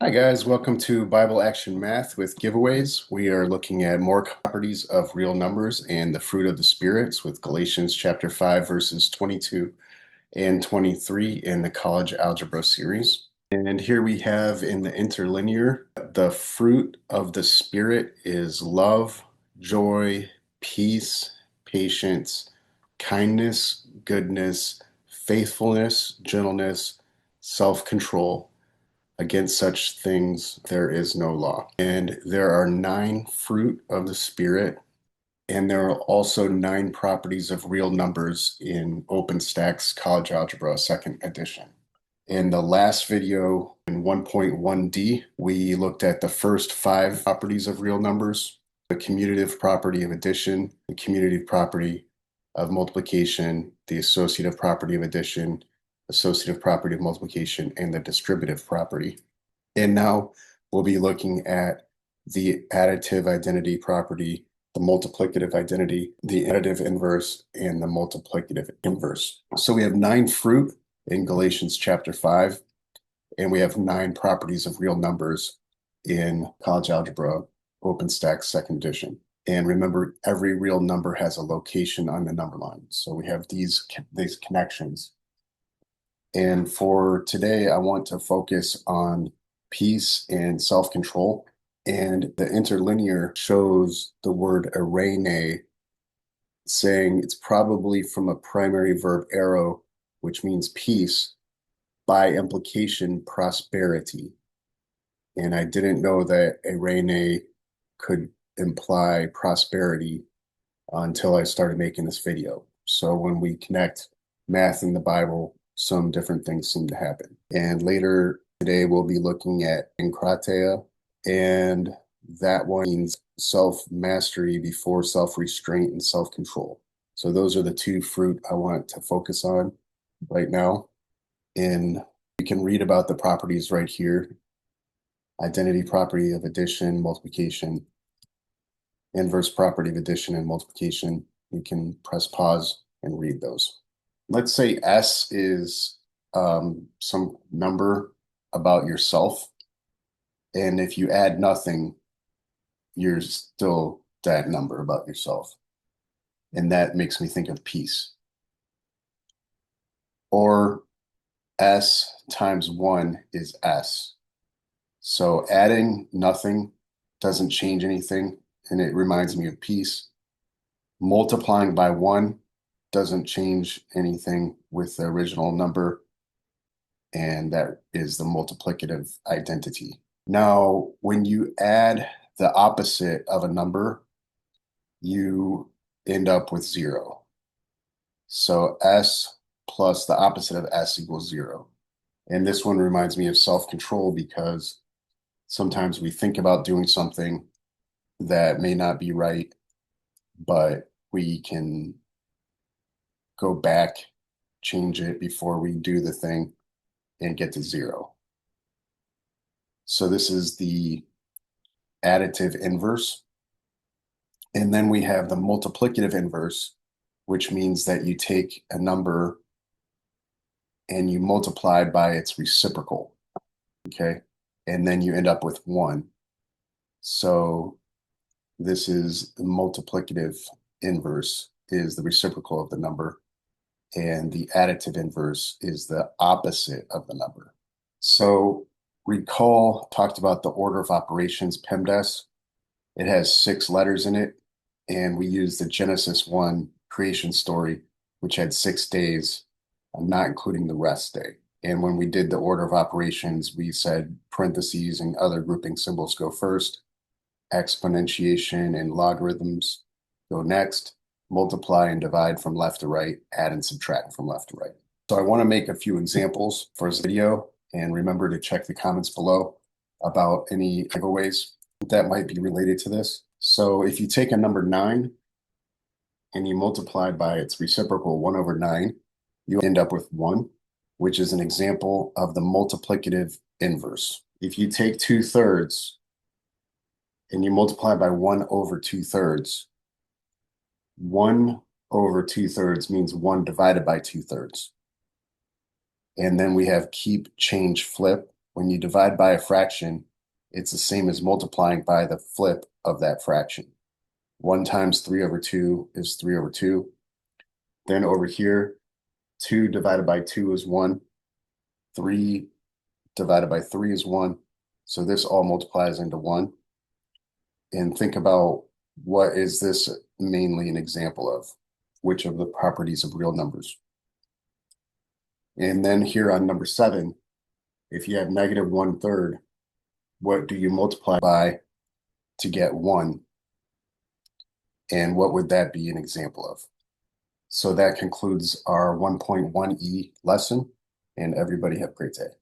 Hi guys, welcome to Bible Action Math with giveaways. We are looking at more properties of real numbers and the fruit of the spirits with Galatians chapter 5 verses 22 and 23 in the College Algebra series. And here we have in the interlinear, the fruit of the spirit is love, joy, peace, patience, kindness, goodness, faithfulness, gentleness, self-control. Against such things there is no law. And there are 9 fruit of the Spirit, and there are also 9 properties of real numbers in OpenStack's College Algebra 2nd edition. In the last video in 1.1d, we looked at the first 5 properties of real numbers: the commutative property of addition, the commutative property of multiplication, the associative property of addition, associative property of multiplication, and the distributive property. And now we'll be looking at the additive identity property, the multiplicative identity, the additive inverse, and the multiplicative inverse. So we have 9 fruit in Galatians chapter 5, and we have 9 properties of real numbers in College Algebra OpenStack 2nd edition. And remember, every real number has a location on the number line. So we have these connections. And for today, I want to focus on peace and self-control. And the interlinear shows the word arene, saying it's probably from a primary verb arrow, which means peace, by implication, prosperity. And I didn't know that arene could imply prosperity until I started making this video. So when we connect math and the Bible, some different things seem to happen. And later today, we'll be looking at enkrateia, and that one means self-mastery before self-restraint and self-control. So those are the 2 fruit I want to focus on right now. And you can read about the properties right here: identity property of addition, multiplication, inverse property of addition and multiplication. You can press pause and read those. Let's say S is some number about yourself. And if you add nothing, you're still that number about yourself. And that makes me think of peace. Or S times 1 is S. So adding nothing doesn't change anything, and it reminds me of peace. Multiplying by 1 doesn't change anything with the original number, and that is the multiplicative identity. Now, when you add the opposite of a number, you end up with 0. So S plus the opposite of S equals 0. And this one reminds me of self-control, because sometimes we think about doing something that may not be right, but we can go back, change it before we do the thing, and get to 0. So this is the additive inverse. And then we have the multiplicative inverse, which means that you take a number and you multiply by its reciprocal, okay? And then you end up with 1. So this is the multiplicative inverse, is the reciprocal of the number, and the additive inverse is the opposite of the number. So recall, talked about the order of operations, PEMDAS. It has 6 letters in it, and we use the Genesis 1 creation story, which had 6 days, not including the rest day. And when we did the order of operations, we said parentheses and other grouping symbols go first, exponentiation and logarithms go next, multiply and divide from left to right, add and subtract from left to right. So I want to make a few examples for this video, and remember to check the comments below about any giveaways that might be related to this. So if you take a number 9 and you multiply by its reciprocal 1/9, you end up with 1, which is an example of the multiplicative inverse. If you take 2/3 and you multiply by 1/2/3, 1/2/3 means 1 divided by 2/3. And then we have keep, change, flip. When you divide by a fraction, it's the same as multiplying by the flip of that fraction. 1 times 3 over 2 is 3 over 2. Then over here, 2 divided by 2 is 1. 3 divided by 3 is 1. So this all multiplies into 1. And think about, what is this mainly an example of? Which of the properties of real numbers? And then here on number 7, if you have negative 1/3, what do you multiply by to get 1? And what would that be an example of? So that concludes our 1.1e lesson, and everybody have a great day.